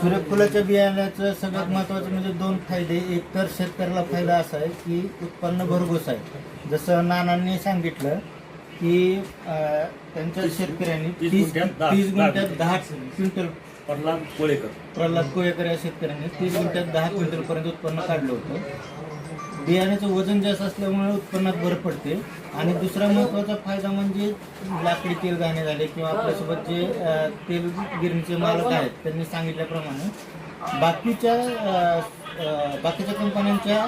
सूर्यफुलाच्या बियाण्याचं सगळ्यात महत्त्वाचं म्हणजे दोन फायदे. एक तर शेतकऱ्याला फायदा असा आहे की उत्पन्न भरघोस आहे. जसं नानांनी सांगितलं की त्यांच्या शेतकऱ्यांनी 30 गुंठ्यात 10 क्विंटल, प्रल्हाद कोळेकर या शेतकऱ्यांनी 30 गुंठ्यात 10 क्विंटलपर्यंत उत्पन्न काढलं होतं. बियाण्याचं वजन जास्त असल्यामुळे उत्पन्नात भर पडते. आणि दुसरा महत्त्वाचा फायदा म्हणजे लाकडी तेल घाणे झाले किंवा आपल्यासोबत जे तेल गिरणीचे मालक आहेत त्यांनी सांगितल्याप्रमाणे बाकीच्या कंपन्यांच्या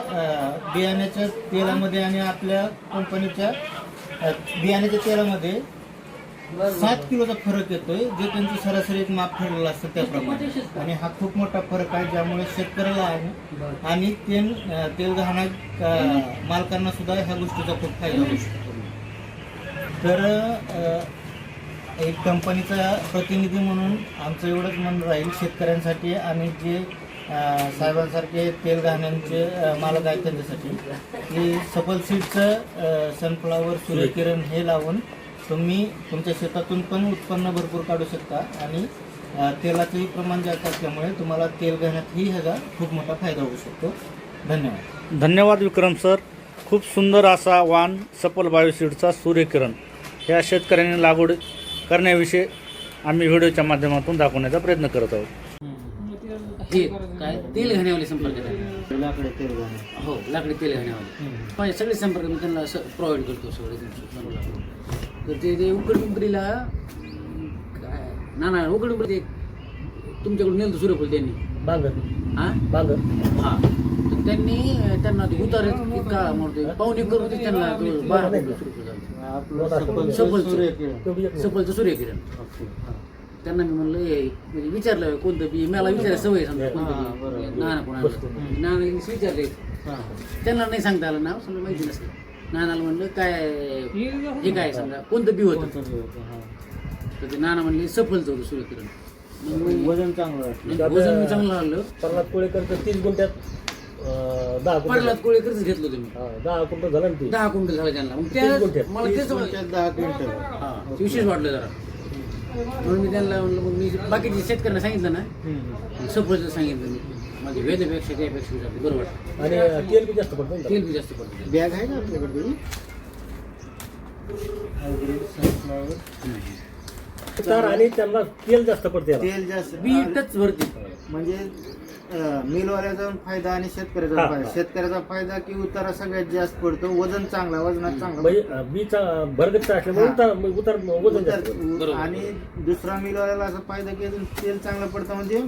बियाण्याच्या तेलामध्ये आणि आपल्या कंपनीच्या बियाण्याच्या तेलामध्ये 7 किलोचा फरक येतोय, जे त्यांचं सरासरी एक माप ठरलेलं असतं त्याप्रमाणे. आणि हा खूप मोठा फरक आहे, ज्यामुळे शेतकऱ्याला आणि तेल घाणा मालकांना सुद्धा ह्या गोष्टीचा खूप फायदा होऊ शकतो. तर एक कंपनीचा प्रतिनिधी म्हणून आमचं एवढंच म्हणणं राहील शेतकऱ्यांसाठी आणि जे साहेबांसारखे तेल घाण्यांचे मालक आहेत त्यांच्यासाठी की सफल सीडचं सनफ्लावर सूर्यकिरण हे लावून तुम्ही तुमच्या शेतातून पण उत्पन्न भरपूर काढू शकता. आणि तेलाचंही प्रमाण जास्त असल्यामुळे तुम्हाला तेल घाण्यातही ह्याचा खूप मोठा फायदा होऊ शकतो. धन्यवाद. धन्यवाद विक्रम सर. खूप सुंदर असा वाण सफल बायोसीडचा सूर्यकिरण ह्या शेतकऱ्यांनी लागवड करण्याविषयी आम्ही व्हिडिओच्या माध्यमातून दाखवण्याचा प्रयत्न करत आहोत. हे काय तेल घाण्यावाले संपर्क आहे. लाकडी तेल घाणे, हो, लाकडी तेल घाण्यावाले माझे सगळे संपर्क मी त्यांना असं प्रोव्हाइड करतो सगळे तुमचं. तर ते उकडपिंपरीला काय ना उकडपिंपरी तुमच्याकडून नेलं सूर्यफूल त्यांनी हां तर त्यांना ते उतार इतका म्हणतो पाहुणे करून ते त्यांना 12 क्विंटल सूर्यफूल झालं. सफलचं सूर्यकिरण. त्यांना मी म्हणलं म्हणजे विचारलं कोणतं बी, मला विचारायला सवय समजा कोणतं बी नाना कोणाला नाना विचारले, त्यांना नाही सांगता आलं नाव, समजा माहिती नसलं. नानाला म्हणलं काय हे काय समजा कोणतं बी होतं, तर ते नाना म्हणले सफलचं होतं सूर्यकिरण. वजन चांगलं वजन चांगलं आलं. प्रल्हाद कोळेकरचं 30 गुंठ्यात 10 क्विंटल, प्रल्हाद कोळेकरच घेतलं तुम्ही. 10 क्विंटल झालं ना ते. 10 क्विंटल झालं त्यांना. मग 30 गुंठ्यात. मला तेच 10 क्विंटल विशेष वाटलं जरा. म्हणून मी त्यांना म्हणलं, मग मी बाकीच्या शेतकऱ्यांना सांगितलं ना, सफलचं सांगितलं मी. माझ्या वेदेपेक्षा त्यापेक्षा विचारलं बरं वाटतं. आणि तेल बी जास्त पडतं ना. तेल बी जास्त पडतं. बॅग आहे ना आपल्याकडे. तर आणि त्यांना तेल जास्त पडते याला. तेल जास्त बी टच वरती. म्हणजे मिलवाल्याचा पण फायदा आणि शेतकऱ्याचा फायदा. शेतकऱ्याचा फायदा की उतारा सगळ्यात जास्त पडतो, वजन चांगला, वजनात चांगला म्हणजे बीचा भरगच्चा असल्यामुळे उतार वजन जास्त. आणि दुसरा मिलवाल्याला असा फायदा की तेल चांगलं पडतं म्हणजे